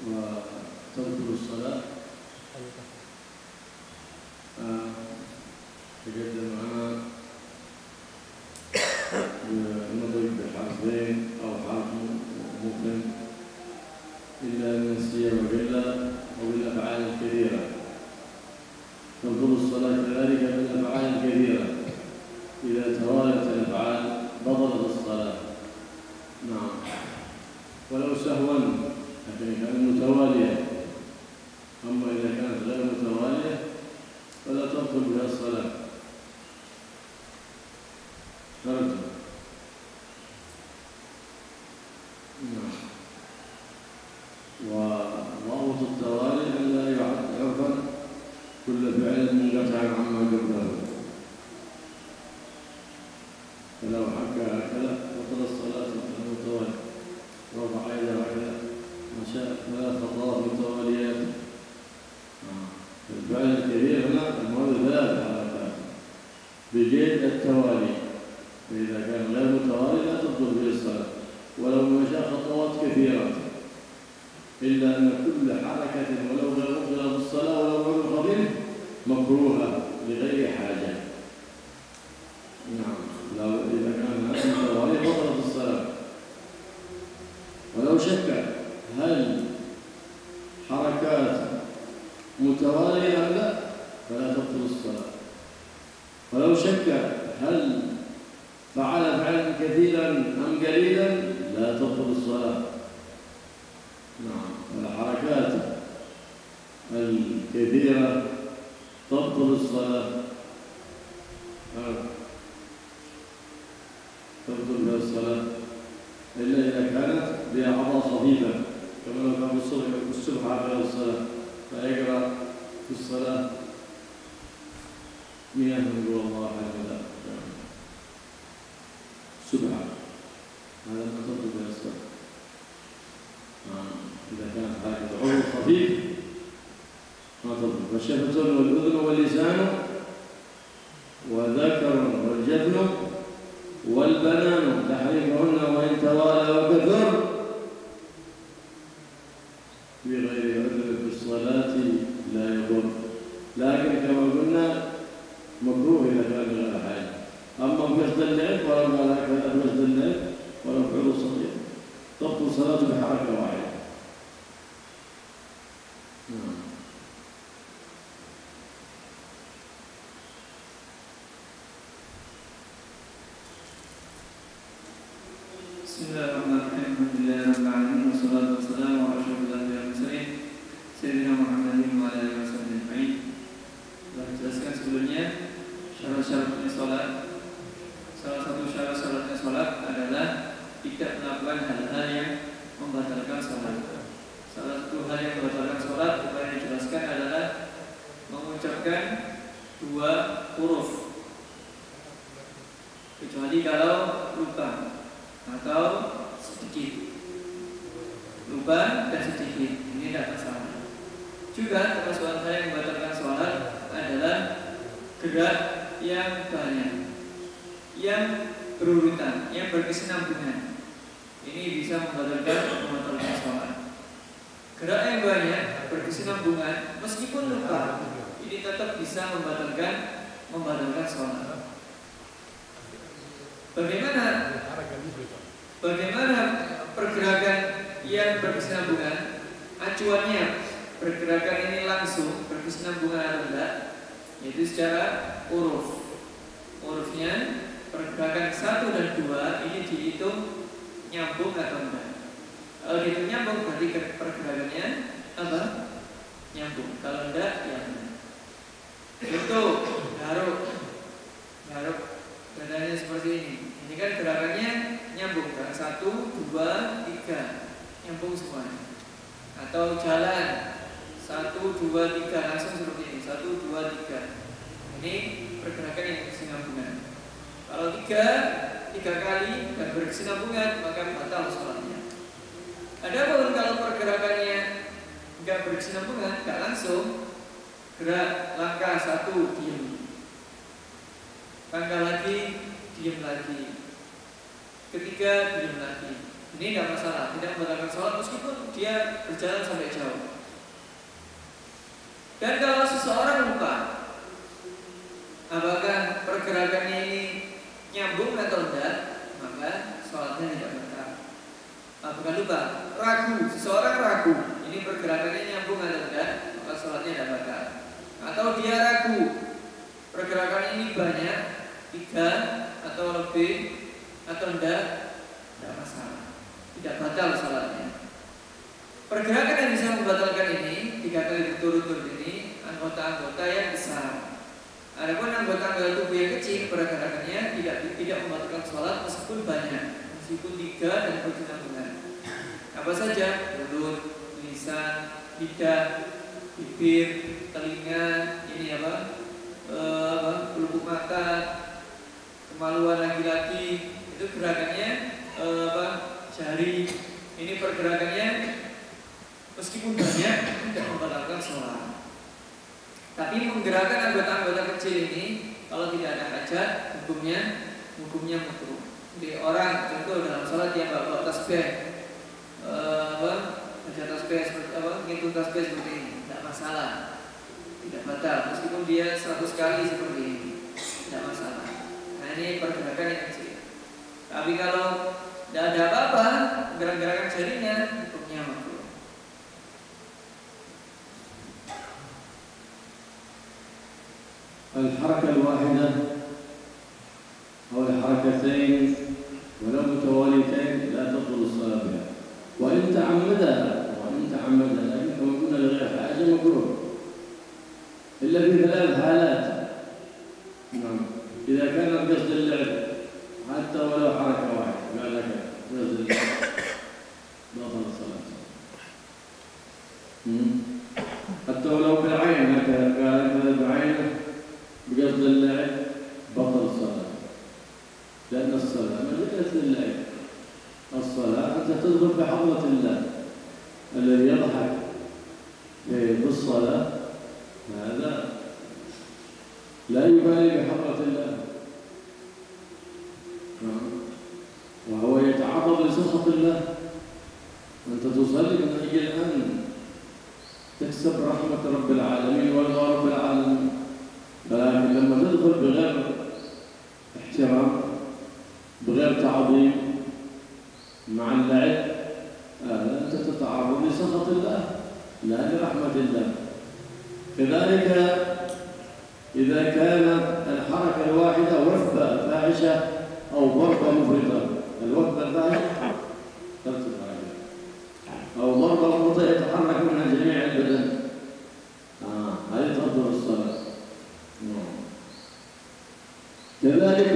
وتبطل الصلاة. تقدم معنا نضرب بحرفين أو حرف مفهم إلا النسية وإلا أو بالأفعال الكثيرة. تبطل الصلاة كذلك بالأفعال الكثيرة، إذا توالت الأفعال بطلت الصلاة. نعم، ولو سهوا لكن كانت متوالية. أما إذا كانت غير متوالية فلا تبطل بها الصلاة. نعم. وضابط التوالي أن لا يعرف كل فعل منقطع عما قبله، فلو حكى هكذا بطل الصلاة المتوالي، رفع يده هكذا مشى 3 خطوات متواليات. الفعل الكبير هنا المهم 3 حركات بجيد التوالي، فإذا كان غير متوالي لا تبطل به الصلاة ولو مشى خطوات كثيرة، إلا أن كل حركة ولو غير مبطلة بالصلاة ولو غير خفيف مكروهة لغير حاجة. نعم، لو إذا كان هذا متوالي بطلت الصلاة. ولو شك هل حركات متوالية أم لا فلا تبطل الصلاة. ولو شك هل فعل فعلا كثيرا أم قليلا لا تبطل الصلاة. نعم، والحركات الكثيرة تبطل الصلاة. تبطل بها الصلاة إلا إذا كانت بها أعضاء خفيفة، كما لو كان الصبح على الصلاة فيقرأ في الصلاة 100 قل الله أحد سبحة، هذا ما تبطل بها الصلاة. إذا كانت حركة عضو خفيف ما تبطل. فالشفتون والأذن واللسان وذكر والجفن والبنان تحريفهن وإن توالى وكثر بغير عذر في الصلاة لا يضر، لكن كما قلنا مكروه إذا كان غير حاجة. أما في الليل ولو قال هكذا في الليل ولو فعل صغير تبطل صلاته بحركة واحدة. بسم الله الرحمن الرحيم. الحمد لله رب العالمين والصلاة والسلام على أشرف الأنبياء والمرسلين Sayyidina Muhammadin wa ala alihi wasallam ajma'in. Telah dijelaskan sebelumnya syarat-syaratnya sholat. Salah satu syarat-syaratnya sholat adalah tidak melakukan hal-hal yang membatalkan sholat. Salah satu hal yang membatalkan sholat yang dijelaskan adalah mengucapkan 2 huruf, kecuali kalau lupa atau sedikit. Lupa dan sedikit ini tidak masalah. Juga termasuk hal yang membatalkan sholat adalah gerak yang banyak, yang berurutan, yang berkesinambungan. Ini bisa membatalkan sholat. Gerak yang banyak, berkesinambungan, meskipun lupa, ini tetap bisa membatalkan sholat. Bagaimana pergerakan yang berkesinambungan? Acuannya pergerakan ini langsung berkesinambungan atau tidak? Yaitu secara hurufnya pergerakan 1 dan 2 ini dihitung nyambung atau enggak. Kalau dihitung nyambung berarti pergerakannya apa? Nyambung. Kalau enggak ya enggak. Itu garuk badannya seperti ini. Ini kan gerakannya nyambung kan, 1, 2, 3 nyambung semuanya. Atau jalan 1, 2, 3 langsung seperti ini, 1, 2, 3. Ini pergerakan yang berkesinambungan. Kalau 3 kali dan berkesinambungan maka batal sholatnya. Adapun kalau pergerakannya enggak berkesinambungan, enggak langsung, gerak langkah 1 diam, langkah lagi diam lagi, ketiga diam lagi, Ini tidak masalah, tidak membatalkan sholat meskipun dia berjalan sampai jauh. Dan kalau seseorang lupa apakah pergerakannya ini nyambung atau tidak, maka sholatnya tidak batal. Bukan lupa, ragu, seseorang ragu ini pergerakannya nyambung atau tidak, maka sholatnya tidak batal. Atau dia ragu pergerakan ini banyak, 3 atau lebih atau tidak masalah, tidak batal sholatnya. Pergerakan yang bisa membatalkan ini 3 kali berturut-turut ini anggota-anggota yang besar. Adapun anggota-anggota tubuh yang kecil pergerakannya tidak membatalkan sholat meskipun banyak, meskipun 3 dan berkesinambungan. Apa saja? Mulut, lisan, lidah, bibir, telinga, ini pelupuk mata, kemaluan laki-laki, itu gerakannya jari. Ini pergerakannya meskipun banyak tidak membatalkan sholat. Tapi menggerakkan anggota-anggota kecil ini kalau tidak ada hajat, hukumnya makruh. Jadi orang contoh dalam sholat dia bawa tasbih, baca tasbih seperti ngitung tasbih seperti ini, tidak masalah, tidak batal meskipun dia 100 kali seperti ini, tidak masalah. Nah ini pergerakan yang kecil. Tapi kalau tidak ada apa-apa, gerak-gerakan jarinya, hukumnya makruh. الحركة الواحدة أو الحركتين ولو متواليتين لا تبطل الصلاة بها، وإن تعمدها لكن كما قلنا لغير حاجة مكروه إلا في 3 حالات. نعم، إذا كان قصد اللعب حتى ولو حركة واحدة قال لك قصد اللعب بطل الصلاة. حتى ولو بالعين هكذا قال لك بعينه بقصد اللعب بطل الصلاة، لأن الصلاة ما ليست للعب. الصلاة أنت تدخل في حضرة الله الذي يضحك بالصلاة، هذا لا يبالي بحضرة الله وهو يتعرض لسخط الله. أنت تصلي من أجل أن تكسب رحمة رب العالمين ورضا رب العالمين، ولكن لما تدخل بغير احترام بغير تعظيم مع اللعب أنت تتعرض لسخط الله لا لرحمة الله. كذلك إذا كانت الحركة الواحدة وثبة فاحشة أو ضربة مفرطة، الوثبة الفاحشة ترتفع أو ضربة مفرطة يتحرك منها جميع البدن، هذه تبطل الصلاة. كذلك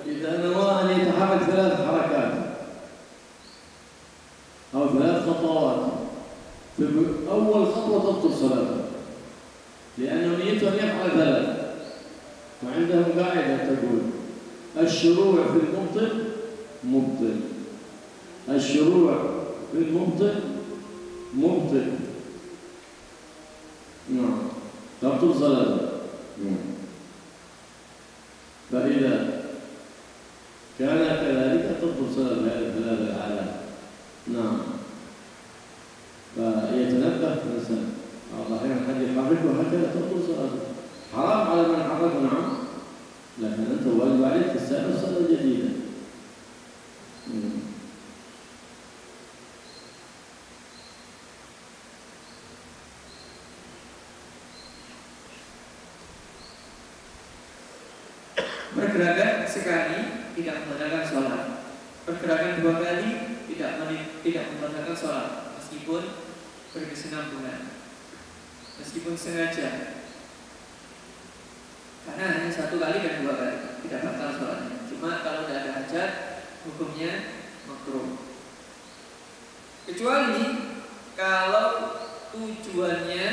إذا نوى أن يتحرك 3 حركات أو 3 خطوات، في أول خطوة تبطل صلاته لأنه نيته أن يفعل 3. وعندهم قاعدة تقول الشروع في المبطل مبطل، الشروع في المبطل مبطل. نعم، تبطل صلاته. فإذا كان كذلك تبطل صلاة هذه 3 الحالات. نعم، فيتنبه الإنسان أحيانا حد يحركه هكذا تبطل صلاته. حرام على من حركه، نعم، لكن أنت واجب عليك تستأنف صلاة جديدة. Pergerakan sekali tidak membatalkan sholat. Pergerakan 2 kali tidak membatalkan sholat meskipun berkesinambungan, meskipun sengaja. Karena hanya 1 kali dan 2 kali tidak batal sholatnya. Cuma kalau tidak ada hajat, hukumnya makruh. Kecuali kalau tujuannya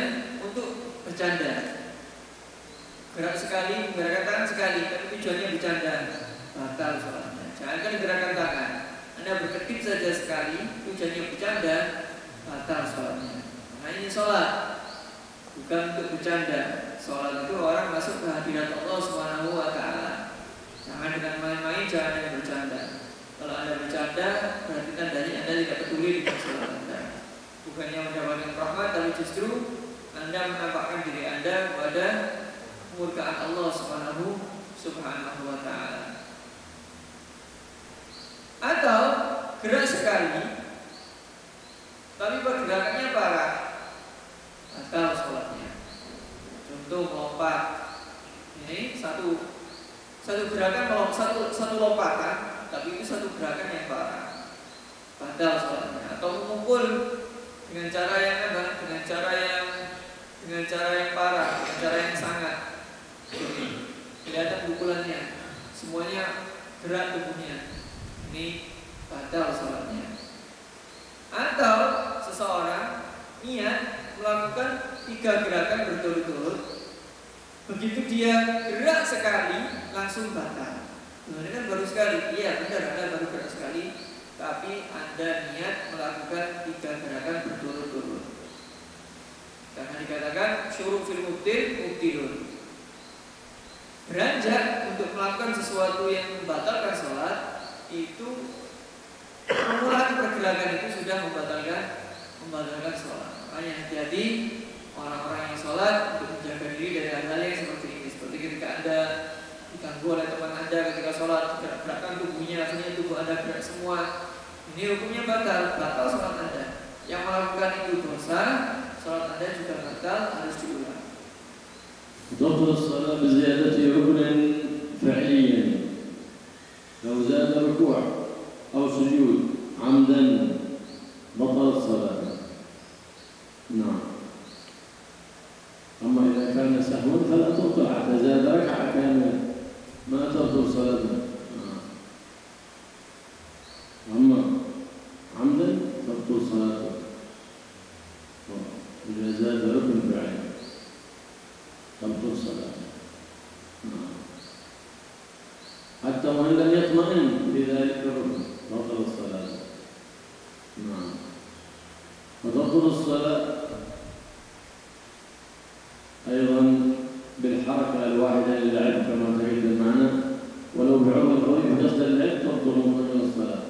untuk bercanda. Gerak sekali, gerakan tangan sekali, tapi tujuannya bercanda, batal sholatnya. Jangankan gerakan tangan, Anda berkedip saja sekali, tujuannya bercanda, batal sholatnya. Nah ini sholat, bukan untuk bercanda. Sholat itu orang masuk ke hadirat Allah Subhanahu wa Ta'ala. Jangan dengan main-main, jangan dengan bercanda. Kalau Anda bercanda, berarti tandanya Anda tidak peduli dengan sholat Anda. Bukannya mendapatkan rahmat, tapi justru Anda menampakkan diri Anda pada kemurkaan Allah Subhanahu wa Ta'ala. Atau gerak sekali, tapi pergerakannya parah, batal sholatnya. Contoh melompat, ini satu gerakan, satu lompatan, tapi itu satu gerakan yang parah, batal sholatnya. Atau mengumpul dengan cara yang apa? Dengan cara yang parah, dengan cara yang sangat. Kelihatan pukulannya, semuanya gerak tubuhnya. Ini batal sholatnya. Atau seseorang niat melakukan 3 gerakan berturut-turut, begitu dia gerak sekali langsung batal. Nah, ini kan baru sekali. Iya benar, Anda baru gerak sekali, tapi Anda niat melakukan 3 gerakan berturut-turut. Karena dikatakan syuru' fil mubtilun. Beranjak untuk melakukan sesuatu yang membatalkan sholat, itu permulaan pergerakan itu sudah membatalkan sholat. Makanya hati-hati orang-orang yang sholat untuk menjaga diri dari hal-hal yang seperti ini. Seperti ketika Anda diganggu oleh teman Anda ketika sholat, gerak-gerakan tubuhnya, akhirnya tubuh Anda gerak semua. Ini hukumnya batal sholat Anda. Yang melakukan itu dosa, sholat Anda juga batal, harus diulang. تبطل الصلاة بزيادة ركن فعليا لو زاد ركوع أو سجود عمدا بطلت الصلاة. نعم. أما إذا كان سهوا فلا تبطل، حتى زاد ركعة كاملة ما تبطل صلاته. أما عمدا تبطل صلاته إذا زاد ركن فعلي تبطل صلاته. حتى وإن لم يطمئن بذلك الركن بطل الصلاة. نعم. وتبطل الصلاة أيضا بالحركة الواحدة للعب كما تقدم معنا، ولو بعمر الطويل قصد اللعب تبطل مطلق الصلاة،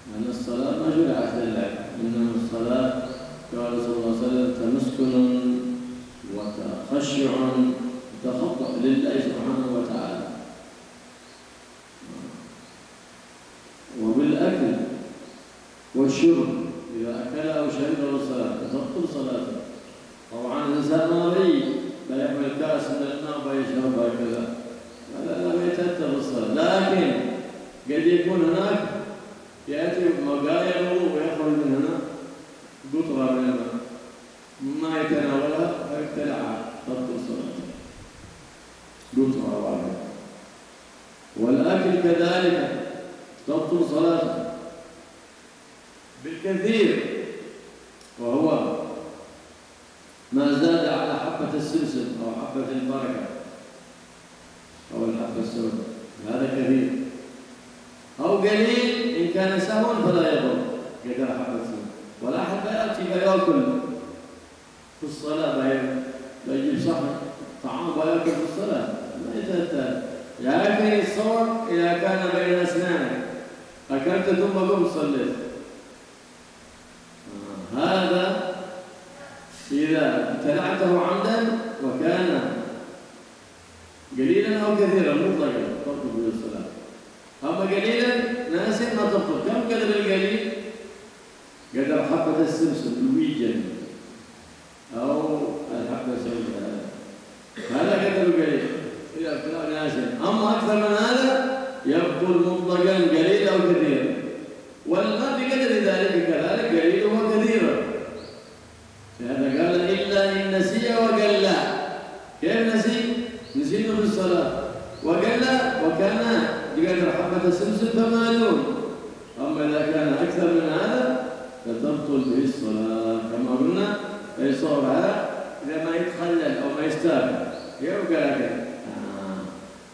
لأن الصلاة ما جرعت للعب، إنما الصلاة قال صلى الله عليه وسلم تمسكن وتخشع وتخضع لله سبحانه وتعالى. وبالأكل والشرب إذا أكل أو شرب الصلاة تبطل صلاته. طبعا الإنسان ما يحمل كأس من الماء ويشرب هكذا، لا يتأثر بالصلاة. لكن قد يكون هناك يأتي مقايض ويخرج من هنا قطرة من الماء ما يتناولها فيبتلعها تبطل صلاته، قطرة واحدة. والأكل كذلك تبطل صلاته بالكثير، وهو ما زاد على حبة السمسم أو حبة البركة أو الحبة السوداء، هذا كثير. أو قليل إن كان سهوا فلا يضر قدر حبة السمسم. ولا حتى يأتي فيأكل في الصلاة، بيجيب صحن طعام ويأكل في الصلاة، ما يتأتى. لكن الصور إذا كان بين أسنانك أكلت ثم قمت صليت، هذا إذا ابتلعته عمدا وكان قليلا أو كثيرا مطلقا تبطل به الصلاة. أما قليلا ناسا ما تبطل. كم قدر القليل؟ قدر حبة السمسم الويجن أو الحبة السوداء، هذا قدر القليل إذا ابتلع ناسا. أما أكثر من هذا يبطل مطلقا قليل أو كثير. والماء بقدر ذلك كذلك قليل وكثيرا. هذا قال إلا إن نسي وقل. كيف نسي؟ نسيته في الصلاة، وقل وكان بقدر حبة السمسم فمالون. أما إذا كان أكثر من هذا فتبطل به الصلاة كما قلنا. فيصور هذا إذا ما يتخلل أو ما يستاهل يبقى هكذا.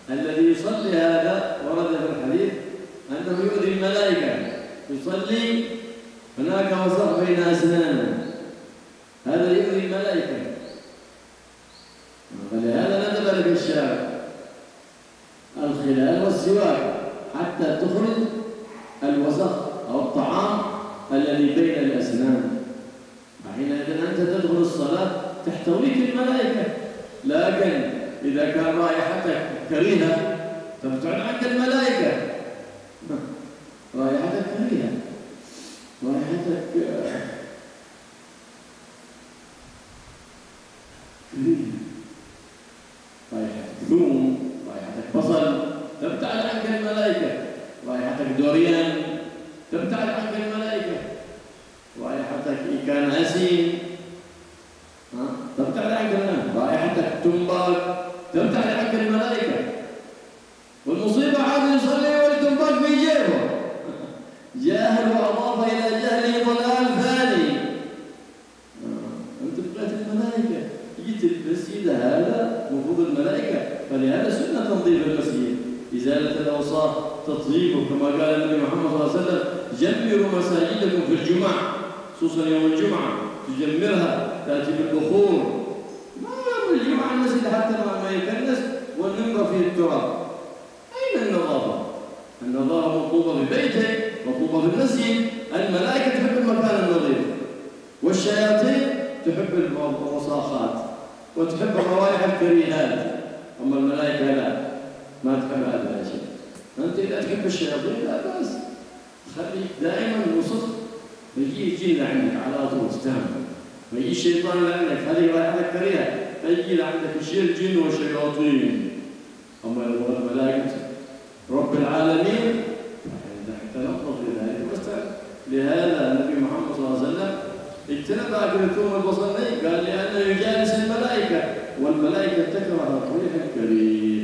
الذي يصلي هذا ورد في الحديث أنه يؤذي الملائكة، يصلي هناك وسط بين أسنانه، هذا يؤذي الملائكة. فلهذا ندب لك الشارع الخلال والسواك حتى تخرج لكن إذا كان رائحتك كريهة تبتعد عنك الملائكة. رائحتك كريهة، رائحتك كريهة، رائحتك ثوم، رائحتك بصل تبتعد عنك الملائكة. رائحتك دوريان تبتعد عنك الملائكة. رائحتك إن كان أسيم تبتعد عنك الملائكة. رائحتك تنباك تبتعد عنك الملائكة. والمصيبة عاد يصلي والتنباك في جيبه. جاهل وأضاف إلى جهله ضلال ثاني. أنت بقيت الملائكة، جيت المسجد هذا مفروض الملائكة، فلهذا سنة تنظيف المسجد، إزالة الأوساخ، تطهيره، كما قال النبي محمد صلى الله عليه وسلم: جمروا مساجدكم في الجمعة، خصوصا يوم الجمعة تجمرها، تأتي بالبخور. ما يوم الجمعة المسجد حتى ما يكنس والمنبر فيه التراب. أين النظافة؟ النظافة مطلوبة في بيتك، مطلوبة في المسجد. الملائكة تحب المكان النظيف، والشياطين تحب الوساخات وتحب الروائح الكريهات. أما الملائكة لا، ما تحب هذا الشيء. أنت إذا تحب الشياطين لا بأس، خليك دائما وسط. يجي الجن عندك على طول استهم، ويجي الشيطان لعندك، هذه رائحتك كريهة، فيجي لعندك الجن والشياطين. أما الملائكة رب العالمين تنظف لذلك واستهم. لهذا النبي محمد صلى الله عليه وسلم اجتنب أكل الثوم والبصل، قال لأنه يجالس الملائكة، والملائكة تكره الريح الكريه.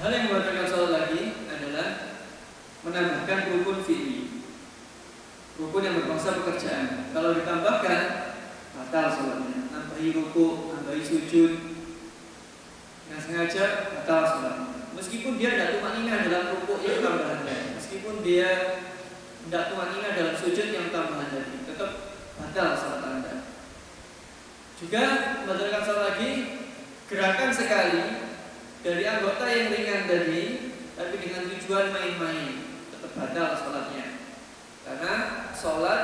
Hal yang membatalkan sholat lagi adalah menambahkan rukun fi'li, rukun yang berbangsa pekerjaan. Kalau ditambahkan batal sholatnya. Nambahi ruku, nambahi sujud yang sengaja, batal sholatnya. Meskipun dia tidak tumanina dalam ruku yang tambahan tadi, meskipun dia tidak tumanina dalam sujud yang tambahan tadi, tetap batal sholat Anda. Juga membatalkan sholat lagi gerakan sekali dari anggota yang ringan tadi, tapi dengan tujuan main-main, tetap batal sholatnya. Karena sholat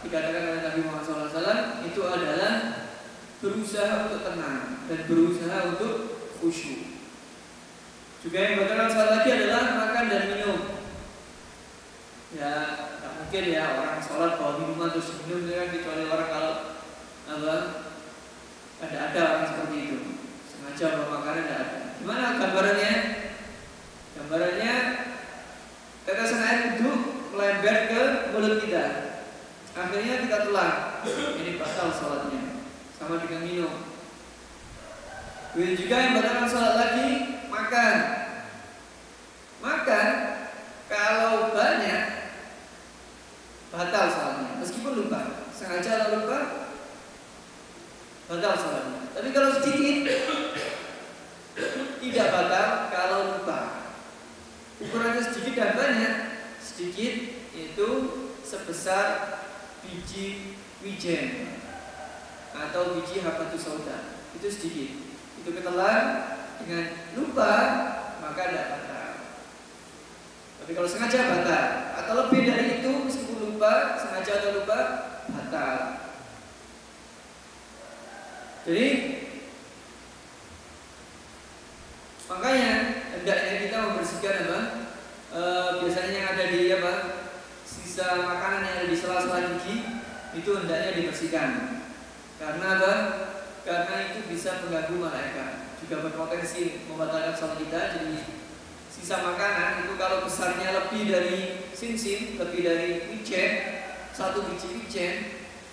dikatakan oleh Nabi Muhammad SAW itu adalah berusaha untuk tenang dan berusaha untuk khusyuk. Juga yang batalkan sholat lagi adalah makan dan minum. Ya, tak mungkin ya orang sholat bawa minuman terus minum, kan, kecuali orang kalau ada orang seperti itu, sengaja bawa makanan, tidak ada. Gimana gambarannya? Gambarannya tetesan air duduk melembar ke mulut kita, akhirnya kita telan. Ini batal sholatnya, sama dengan minum. Begitu juga yang batalkan sholat lagi, makan. Makan kalau banyak batal sholatnya, meskipun lupa, sengaja atau lupa, batal sholatnya. Tapi kalau sedikit tidak batal kalau lupa. Ukurannya sedikit dan banyak. Sedikit itu sebesar biji wijen atau biji habatus sauda. Itu sedikit. Itu ketelan dengan lupa, maka tidak batal. Tapi kalau sengaja batal, atau lebih dari itu meskipun lupa, sengaja atau lupa, batal. Jadi makanya hendaknya kita membersihkan biasanya yang ada di sisa makanan yang ada di sela-sela gigi itu hendaknya dibersihkan. Karena Karena itu bisa mengganggu malaikat, juga berpotensi membatalkan sholat kita. Jadi sisa makanan itu kalau besarnya lebih dari simsim, lebih dari wijen, satu biji wijen,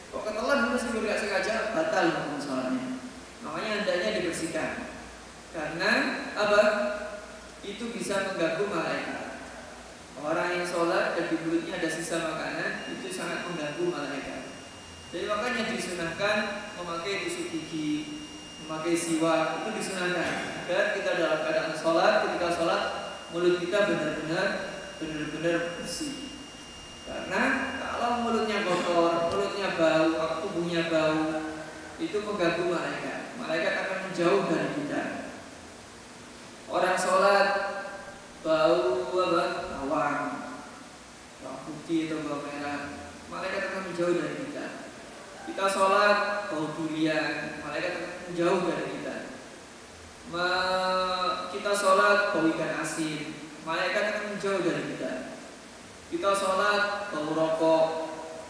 kok ketelan meskipun tidak sengaja, batal hukum sholatnya. Makanya hendaknya dibersihkan. Karena itu bisa mengganggu malaikat. Orang yang sholat dan di mulutnya ada sisa makanan itu sangat mengganggu malaikat. Jadi makanya disunahkan memakai tusuk gigi, memakai siwak, itu disunahkan agar kita dalam keadaan sholat, ketika sholat mulut kita benar-benar bersih. Karena kalau mulutnya kotor, mulutnya bau, tubuhnya bau, itu mengganggu malaikat. Malaikat akan menjauh dari kita. berlebihan, malaikat akan menjauh dari kita. Kita sholat bau ikan asin, malaikat akan menjauh dari kita. Kita sholat bau rokok,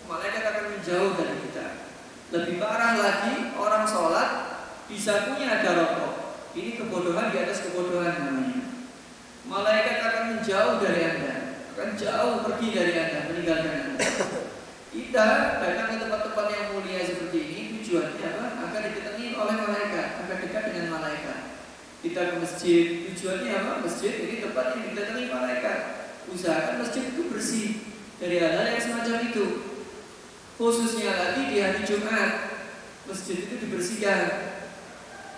malaikat akan menjauh dari kita. Lebih parah lagi, orang sholat di sakunya ada rokok. Ini kebodohan di atas kebodohan namanya. Malaikat akan menjauh dari Anda, akan jauh pergi dari Anda, meninggalkan Anda. Kita datang ke tempat-tempat yang mulia seperti ini tujuannya apa? Agar didatangi oleh malaikat, agar dekat dengan malaikat. Kita ke masjid, tujuannya apa? Masjid ini tempat yang didatangi malaikat. Usahakan masjid itu bersih dari hal-hal yang semacam itu. Khususnya lagi di hari Jumat, masjid itu dibersihkan,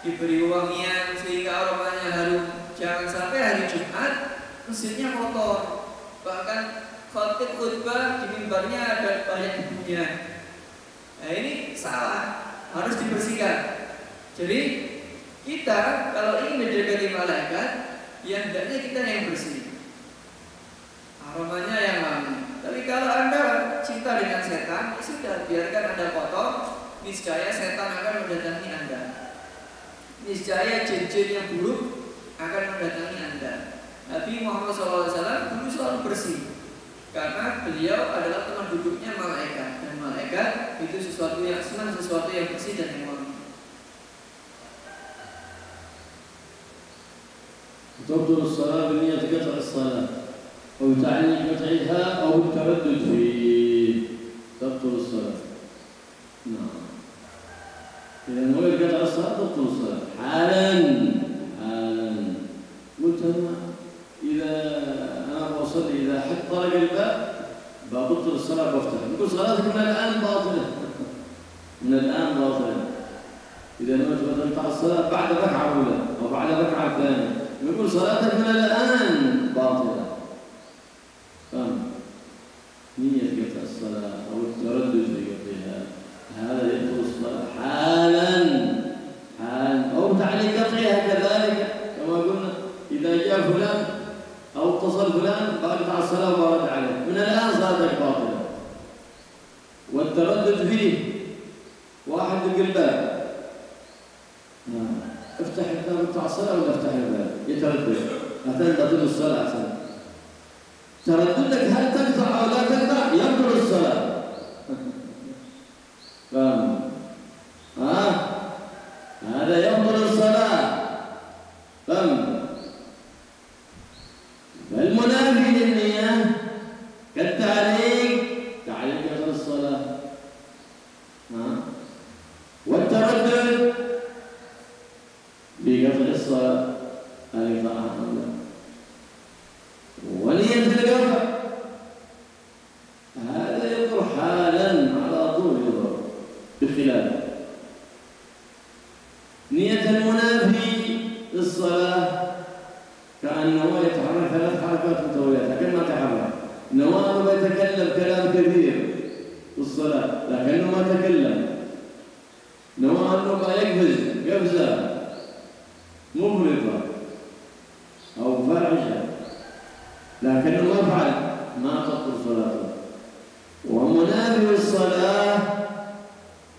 diberi wangian sehingga aromanya harum. Jangan sampai hari Jumat masjidnya kotor, bahkan khotib khutbah di mimbarnya ada banyak debunya. Nah ini salah, harus dibersihkan. Jadi kita kalau ingin mendekati malaikat, yang hendaknya kita yang bersih, aromanya yang wangi. Tapi kalau Anda cinta dengan setan, sudah biarkan Anda kotor, niscaya setan akan mendatangi Anda. Niscaya jin-jin yang buruk akan mendatangi Anda. Nabi Muhammad SAW dulu selalu bersih, karena beliau adalah teman duduknya malaikat, dan malaikat itu sesuatu yang senang, sesuatu yang bersih dan yang wangi. تبطل الصلاة بنية قطع الصلاة أو تعليق قطعها أو التردد فيه تبطل الصلاة. نعم. إذا نويت قطع الصلاة تبطل الصلاة حالا. قلت أنا إذا أنا بصلي إذا حد طرق الباب ببطل الصلاة بفتح. نقول صلاتك من الآن باطلة. من الآن باطلة. إذا نويت قطع الصلاة بعد ركعة أولى أو بعد ركعة ثانية نقول صلاتك من الآن باطلة. فهم؟ نية قطع الصلاة أو التردد في قطعها هذا يبطل الصلاة حالا أو تعليق قطعها كذلك كما قلنا إذا جاء فلان أو اتصل فلان قطع الصلاة وبرد عليه من الآن صلاتك باطلة. والتردد فيه واحد القلبان افتح الباب بتاع الصلاة ولا افتح الباب يتردد هتنبطل الصلاة أحسن. ترددك هل تقطع أو لا تقطع يبطل الصلاة. فاهم؟ هذا يبطل الصلاة. فاهم؟ فالمنافي للنية كالتعليق تعليق يبطل الصلاة. والتردد في قطع الصلاة هذه طاعة الله. ونية القطع هذا يضر حالا على طول يضر بخلاف نية المنافي للصلاة كأنه يتحرك 3 حركات متوالية لكن ما تحرك. نواه يتكلم كلام كثير في الصلاة لكنه ما تكلم. نواه أنه يقفز قفزة مفرطة أو فاحشة لكنه ما فعل ما تبطل صلاته. ومنافي الصلاة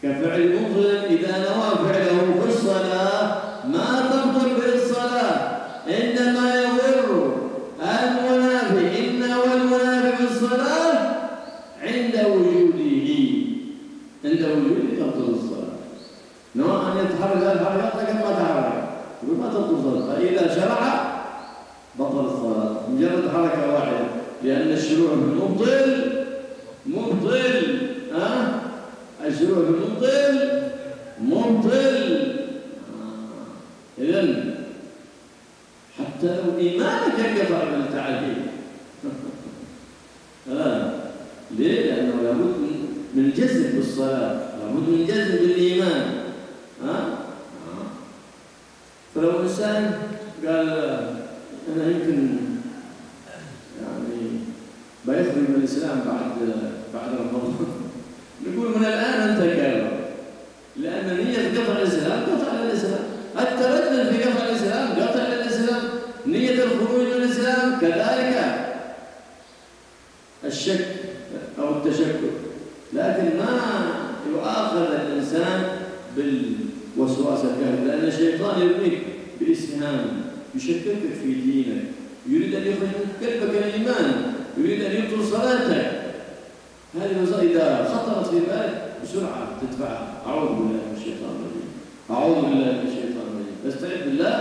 كفعل مظلم إذا نوى فعله في الصلاة ما تبطل به الصلاة إنما يضر المنافي. إن والمنافي في الصلاة عند وجوده تبطل الصلاة. نوى أن يتحرك الحركات لكن ما تحرك يقول ما تبطل الصلاة. فإذا شرع بطل الصلاة مجرد حركة واحدة لأن الشروع في المبطل مبطل. الشروع في المبطل إذن حتى لو إيمانك ينقطع بالتعليم. ليه؟ لأنه لابد من جزم بالصلاة، لابد من جزم بالإيمان. فلو إنسان قال أنا يمكن يعني بيخرج من الإسلام بعد رمضان نقول من الآن أنت كافر لأن نية قطع الإسلام قطع للإسلام. التردد في قطع الإسلام قطع للإسلام. نية الخروج من الإسلام كذلك الشك أو التشكك. لكن ما يؤاخذ الإنسان بالوسواس القهري، لأن الشيطان يرميك بإسهام يشككك في دينك، يريد أن يخرج من قلبك الإيمان، يريد أن يبطل صلاتك. هذه الوسائل إذا خطرت في بالك بسرعة تدفعها. أعوذ بالله من الشيطان الرجيم، أعوذ بالله من الشيطان الرجيم، استعذ بالله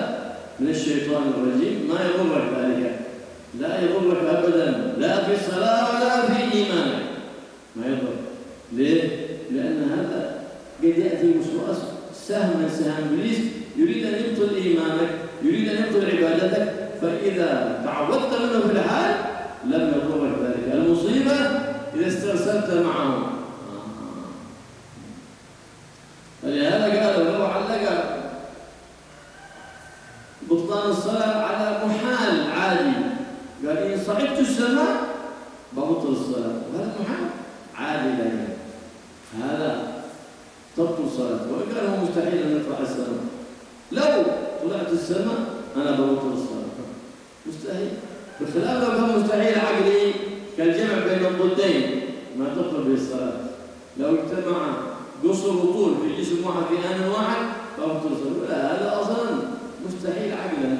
من الشيطان الرجيم. ما يضرك ذلك، لا يضرك أبدا، لا في الصلاة ولا في إيمانك، ما يضرك. ليه؟ لأن هذا قد يأتي وسواس سهم من سهام إبليس، يريد أن يبطل إيمانك، يريد أن يبطل عبادتك، فإذا تعودت منه في الحال لم يضرك ذلك. المصيبة إذا استرسلت معه. فلهذا قالوا لو علق بطلان الصلاة على محال عادي، قال إن صعدت السماء ببطل الصلاة، وهذا محال عادي لك، هذا تبطل صلاته. وإن كان هو مستحيل أن يطلع السماء، لو طلعت السماء أنا ببطل الصلاة، مستحيل. بخلاف لو كان مستحيل عقلي كالجمع بين الضدين ما تبطل به الصلاة. لو اجتمع قصر وطول في جسم واحد في آن واحد فبطل الصلاة. لا، هذا أصلا مستحيل عقلا.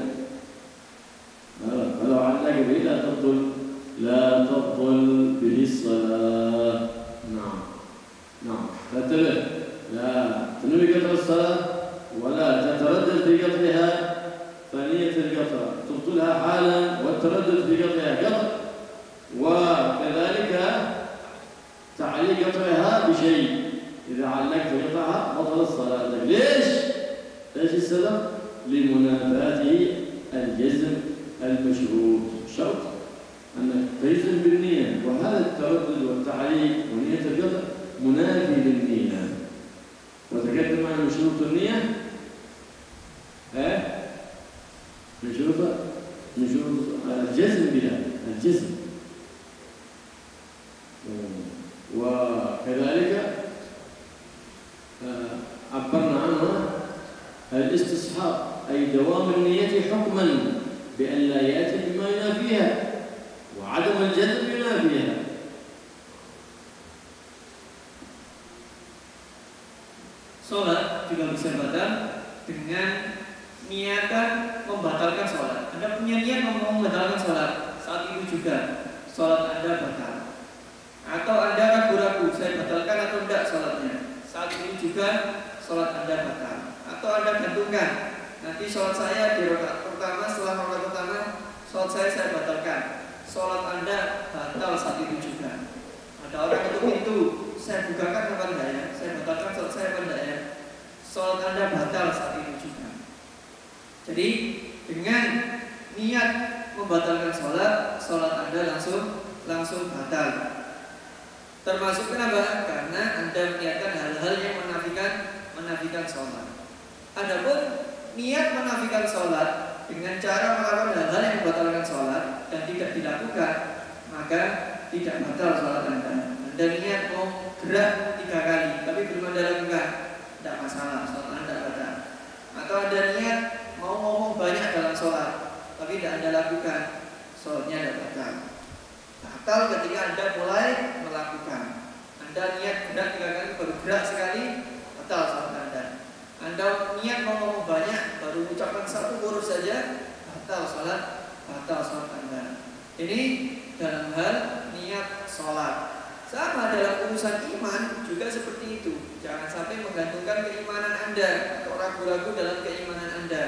فلو علق به لا تبطل به الصلاة. نعم فانتبه، لا تنوي قطع الصلاة ولا تتردد في قطعها، فنية القطع تبطلها حالا والتردد في قطعها قطع، وكذلك تعليق قطعها بشيء. إذا علقت قطعها بطل الصلاة. ليش السبب؟ لمنافاته الجزم المشروط. شرط أنك تجزم بالنية، وهذا التردد والتعليق ونية القطع منافي للنية. وتقدم معنا من شروط النية من شروط الجزم بها، الجزم. وكذلك عبرنا عنها الاستصحاب، أي دوام النية حكما بأن لا يأتي بما ينافيها، وعدم الجزم ينافيها. Sholat juga bisa batal dengan niatan membatalkan sholat. Anda punya niat mau membatalkan sholat, saat itu juga sholat Anda batal. Atau Anda ragu-ragu, saya batalkan atau tidak sholatnya, saat itu juga sholat Anda batal. Atau Anda gantungkan, nanti sholat saya di rakaat pertama, setelah rakaat pertama sholat saya batalkan, sholat Anda batal saat itu juga. Ada orang ketuk pintu, saya bukakan apa enggak ya, saya batalkan sholat saya apa enggak ya, sholat Anda batal saat itu juga. Jadi dengan niat membatalkan sholat Anda langsung batal. Termasuk kenapa? Karena Anda meniatkan hal-hal yang menafikan sholat. Adapun niat menafikan sholat dengan cara melakukan hal-hal yang membatalkan sholat dan tidak dilakukan, maka tidak batal sholat Anda. Anda niat mau gerak 3 kali, tapi belum Anda lakukan, tidak masalah, sholat Anda batal. Atau Anda niat mau ngomong banyak dalam sholat, tapi tidak Anda lakukan, sholatnya tidak batal. Batal ketika Anda mulai melakukan. Anda niat gerak 3 kali, baru gerak sekali, batal sholat Anda. Anda niat mau ngomong banyak, baru ucapkan 1 huruf saja, batal sholat Anda. Ini dalam hal niat sholat. Sama dalam urusan iman juga seperti itu. Jangan sampai menggantungkan keimanan Anda atau ragu-ragu dalam keimanan Anda.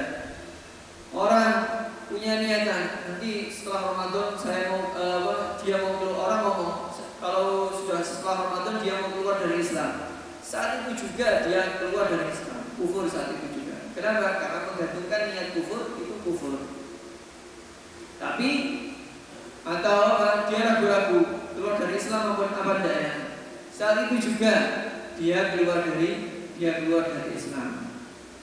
Orang punya niatan, nanti setelah Ramadan saya mau dia mau keluar, orang ngomong kalau sudah setelah Ramadan dia mau keluar dari Islam. Saat itu juga dia keluar dari Islam, kufur saat itu juga. Kenapa? Karena menggantungkan niat kufur itu kufur. Tapi atau dia ragu-ragu keluar dari Islam maupun apa enggaknya, saat itu juga dia keluar dari Islam.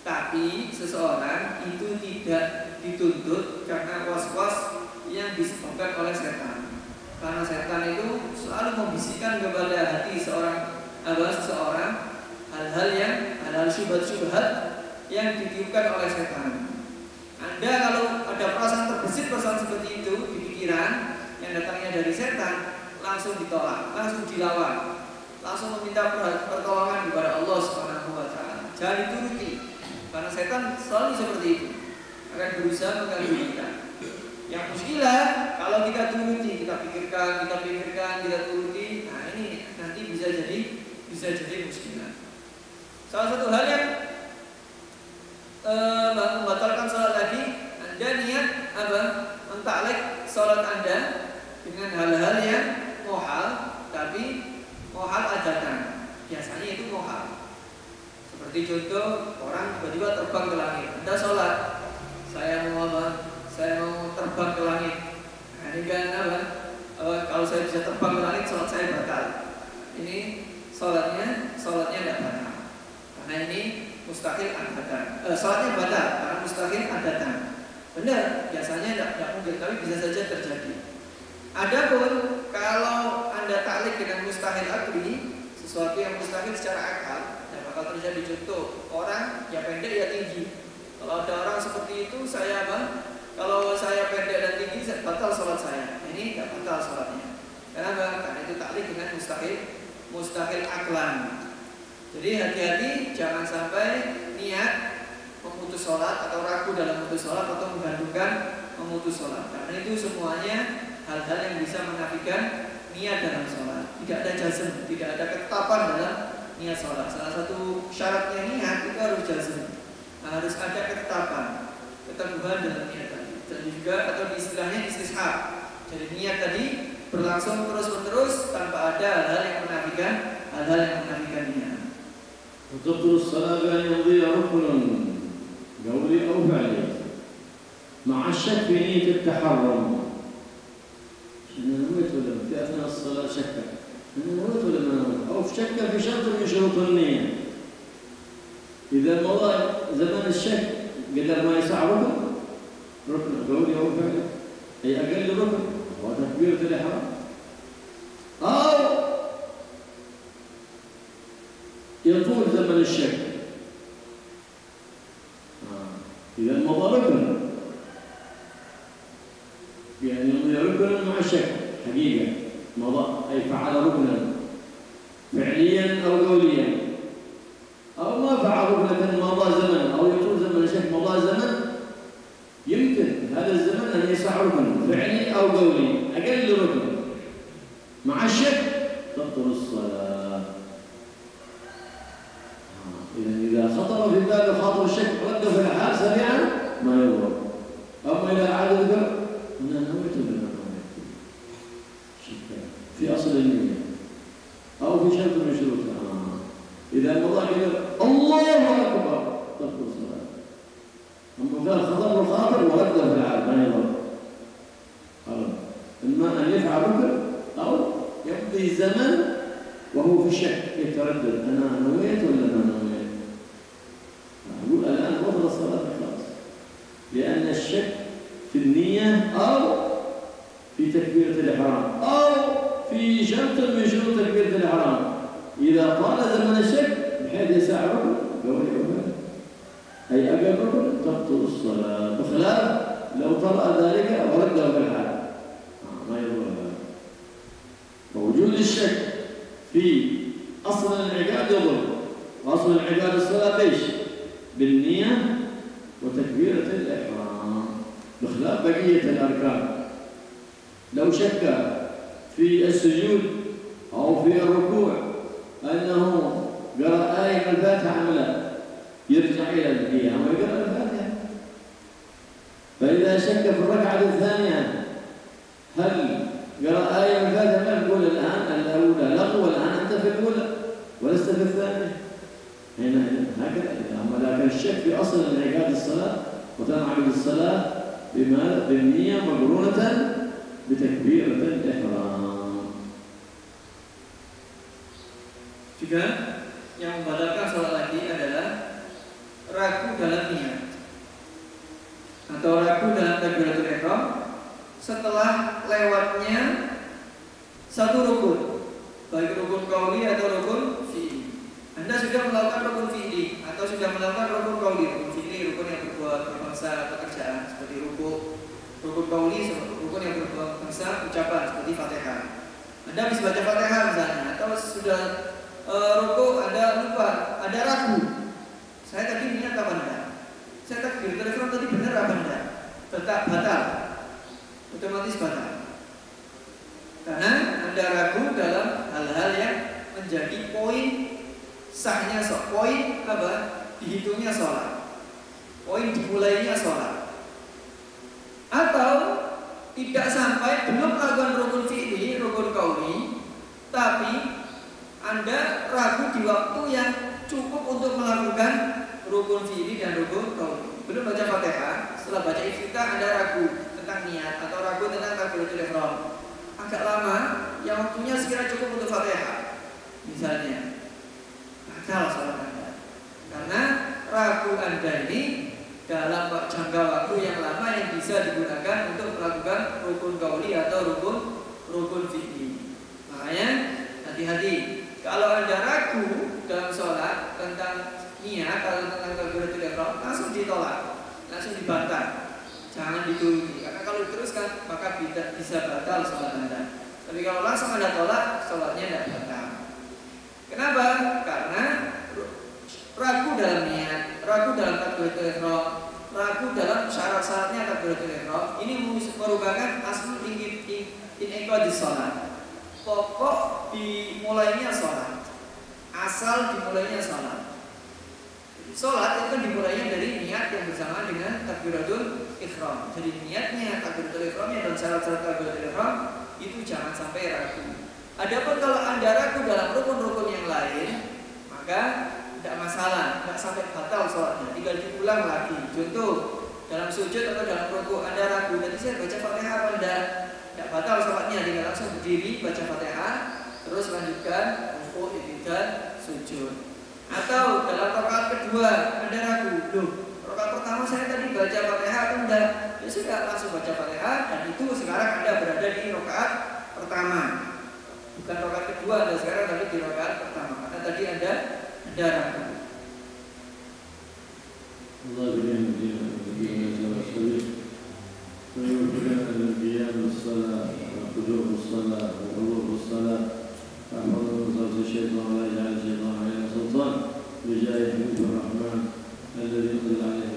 Tapi seseorang itu tidak dituntut karena was-was yang disebabkan oleh setan. Karena setan itu selalu membisikkan kepada hati seseorang hal-hal syubhat-syubhat yang ditiupkan oleh setan. Anda kalau ada perasaan terbesit perasaan seperti itu di pikiran yang datangnya dari setan, langsung ditolak, langsung dilawan, langsung meminta pertolongan kepada Allah Subhanahu wa taala. jangan dituruti. Karena setan selalu seperti itu, akan berusaha mengganggu kita. Yang muskilah kalau kita turuti, kita pikirkan, kita turuti, nah ini nanti bisa jadi muskilah. Salah satu hal yang membatalkan sholat lagi, Anda niat apa? Mentaklek sholat Anda dengan hal-hal yang mohal, tapi mohal adatan. Biasanya itu mohal. Seperti contoh orang tiba-tiba terbang ke langit. Anda sholat, saya mau apa? Saya mau terbang ke langit. Nah, ini kan apa? Kalau saya bisa terbang ke langit, sholat saya batal. Ini sholatnya tidak batal. Karena ini mustahil adatan. Sholatnya batal karena mustahil adatan. Benar, biasanya tidak mungkin, tapi bisa saja terjadi. Adapun kalau Anda taklid dengan mustahil akli, sesuatu yang mustahil secara akal, tidak bakal terjadi. Contoh, orang ya pendek ya tinggi. Kalau ada orang seperti itu, saya apa? Kalau saya pendek dan tinggi, batal sholat saya. Ini tidak batal sholatnya. Kenapa? Karena itu taklid dengan mustahil aklan. Jadi hati-hati, jangan sampai niat memutus sholat atau ragu dalam memutus sholat atau menggantungkan memutus sholat. Karena itu semuanya hal-hal yang bisa menafikan niat dalam sholat. Tidak ada jazm, tidak ada ketetapan dalam niat sholat. Salah satu syaratnya niat itu harus jazm. Harus ada ketetapan, keteguhan dalam niat tadi. Dan juga atau istilahnya istishab. Jadi niat tadi berlangsung terus-menerus tanpa ada hal-hal yang menafikan niat. وتبطل الصلاة بأن يمضي ركن قولي أو فعلي مع الشك في نية التحرم. أنا نويت ولا في أثناء الصلاة شك، أنا نويت ولا ما نويت، أو شك في شرط من شروط النية. إذا مضى زمن الشك قدر ما يسع ركن قولي أو فعلي، أي أقل ركن هو تكبيرة الإحرام، أو يطول زمن الشك. إذا مضى ركن يعني يمضي ركن مع الشك حقيقة مضى أي فعل ركنا فعليا أو قوليا، أو ما فعل ركنا مضى زمن أو يطول زمن الشك مضى زمن، يمكن هذا الزمن أن يسع ركن فعلي أو قولي أقل ركن مع الشك تبطل الصلاة. إذا خطر في بال خاطر الشك رده في الحال سريعا ما يضر. أما إذا عاد ذكر أنا نويت ولا ما نويت شك في أصل النية أو في شرط من شروطها. إذا مضى كذا الله أكبر تبطل الصلاة. أما إذا خطر الخاطر ورده في الحال ما يضر. إما أن يفعل ركن أو يقضي زمن وهو في الشك يتردد أنا نويت ولا ما نويت. أقول الآن بطل الصلاة خلاص، لأن الشك في النية أو في تكبيرة الإحرام أو في شرط من شروط تكبيرة الإحرام. إذا طال زمن الشك بحيث يسع ركن أي أقل ركن تبطل الصلاة، بخلاف لو طرأ ذلك ورده في الحال ما يضر. ووجود الشك في أصل العبادة يضر، وأصل العبادة الصلاة ليش؟ بالنية وتكبيرة الإحرام بخلاف بقية الأركان. لو شك في السجود أو في الركوع أنه قرأ آية من الفاتحة أم لا، يرجع إلى القيام ويقرأ الفاتحة. فإذا شك في الركعة الثانية هل قرأ آية من الفاتحة لا، نقول الآن الأولى لغو والآن أنت في الأولى ولست في الثانية. هنا هكذا. أما لكن الشك في أصل انعقاد الصلاة وتنعقد الصلاة بماذا؟ بالنية مقرونة بتكبيرة الإحرام. Juga yang membatalkan sholat lagi adalah ragu dalam niat atau ragu dalam takbiratul ihram setelah lewatnya satu rukun, baik rukun qauli atau rukun fi'li. Anda sudah melakukan rukun fi'li atau sudah melakukan rukun qauli. Rukun fi'li rukun yang berbangsa pekerjaan seperti rukun qauli rukun yang berbangsa ucapan seperti Fatihah. Anda habis baca Fatihah misalnya, atau sudah rukuk Anda lupa, Anda ragu saya tadi niat apa enggak? Saya takbiratul ihram tadi benar apa enggak? Tetap batal, otomatis batal. Karena Anda ragu dalam hal-hal yang menjadi poin sahnya sholat, poin apa? Dihitungnya sholat, poin dimulainya sholat. Atau tidak sampai belum melakukan rukun fi'li, rukun qauli, tapi Anda ragu di waktu yang cukup untuk melakukan rukun fi'li dan rukun qauli. Belum baca Fatihah, setelah baca iftitah Anda ragu tentang niat atau ragu tentang takbiratul ihram. Agak lama, yang waktunya sekira cukup untuk Fatihah, misalnya, batal sholat Anda. Karena ragu Anda ini dalam jangka waktu yang lama yang bisa digunakan untuk melakukan rukun qauli atau rukun fi'li. Makanya hati-hati kalau Anda ragu dalam sholat tentang niat atau tentang takbiratul ihram, langsung ditolak, langsung dibantah. Jangan dituruti, karena kalau diteruskan maka bisa batal sholat Anda. Tapi kalau langsung Anda tolak, sholatnya tidak batal. Kenapa? Karena ragu dalam niat, ragu dalam takbiratul ihram, ragu dalam syarat-syaratnya takbiratul ihram. Ini merupakan asal inqadis sholat. Pokok dimulainya sholat, asal dimulainya sholat. Sholat itu kan dimulainya dari niat yang bersamaan dengan takbiratul ihram. Jadi niatnya, takbiratul ihramnya dan syarat-syarat takbiratul ihram itu jangan sampai ragu. Adapun kalau Anda ragu dalam rukun-rukun yang lain, maka tidak masalah, tidak sampai batal sholatnya, tinggal diulang lagi. Contoh, dalam sujud atau dalam rukuk Anda ragu, tadi saya baca Fatihah apa enggak? Tidak batal sholatnya, tinggal langsung berdiri baca Fatihah, terus lanjutkan rukuk, i'tidal, sujud. Atau dalam rakaat kedua Anda ragu, loh, rakaat pertama saya tadi baca Fatihah atau enggak? Ya sudah, langsung baca Fatihah, dan itu sekarang Anda berada di rakaat pertama, bukan rakaat kedua. Anda sekarang tadi di rakaat pertama, karena tadi Anda ragu. Allah بجاه الرحمن الذي يقضي عليه